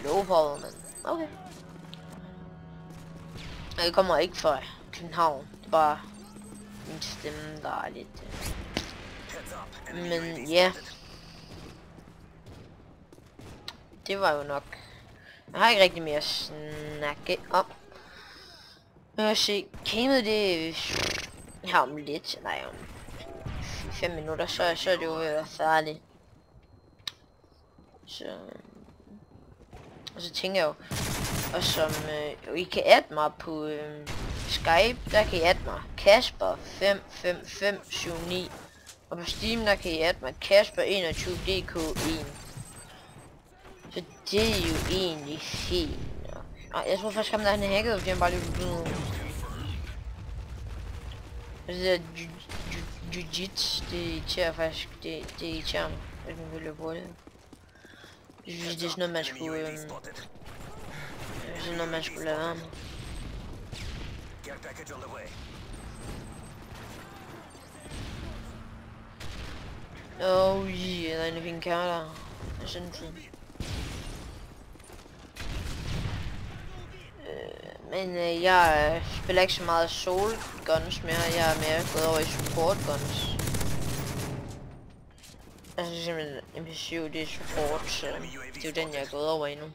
overpowered, men okay. Jeg kommer ikke fra København, det er bare min stemme, der er lidt... Men ja. Det var jo nok... Jeg har ikke rigtig mere at snakke om. Jeg vil se, gamet det... Jeg har om lidt, nej om 5 minutter, så er det jo ved at være færdigt. Og så tænker jeg jo, og som I kan adde mig på Skype, der kan I adde mig Kasper55579, og på Steam der kan I adde mig Kasper21DK1. Så det er jo egentlig fint. Og jeg tror faktisk, at han er hacket, fordi han bare lige blevet... Altså det der Jiu-Jitsu, det irriterer faktisk, det irriterer mig, at man vil løbe hurtigt. Jeg synes, det er sådan noget, man skulle... sådan noget, man skulle lade være med. Der er en fin kære der. Det er sådan fint. Men jeg spiller ikke så meget soul guns mere. Jeg er mere gået over i support guns. Altså simpelthen MP7, det er support, så det er jo den jeg er gået over i nu.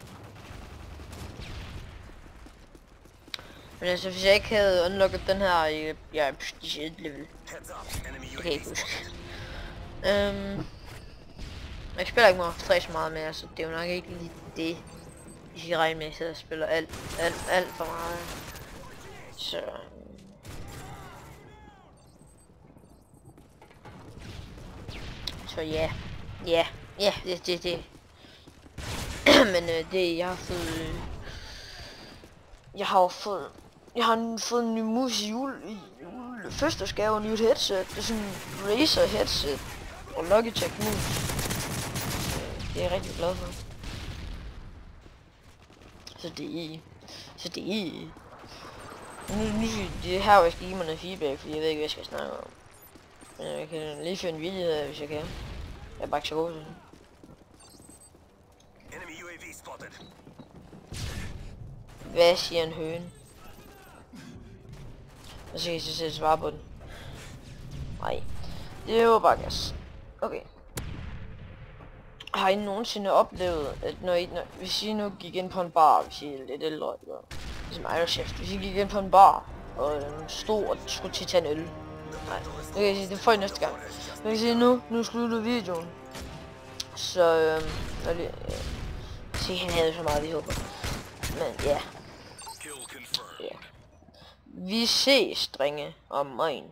Men altså hvis jeg ikke havde unlocket den her, jeg er prestige 1 level. Det kan jeg ikke huske. Jeg spiller ikke meget for så meget mere, så det er jo nok ikke lige det. Hvis I regner med, at jeg spiller alt for meget. Så ja, det. Men det jeg har fået, jeg har fået en ny mus i fødselsdagsgave, og nyt headset. Det er sådan en Razer headset og Logitech mus. Det er jeg rigtig glad for. Så det det her, jeg skal give mig noget feedback, fordi jeg ved ikke, hvad jeg skal snakke om. Men jeg kan lige finde en video, hvis jeg kan. Jeg er bare ikke så god til det. Hvad siger en høne? Og så kan jeg selv svare på den. Nej, det er jo bare gas. Okay. Har I nogensinde oplevet, at hvis I nu gik ind på en bar, hvis I er lidt ældre, eller ligesom Irish, hvis I gik ind på en bar, og stod og skulle til at tage en øl. Nej, det kan jeg sige, det får I næste gang. Men jeg kan sige nu slutter videoen. Så se, han havde så meget, vi håber. Men ja. Vi ses, drenge og mine.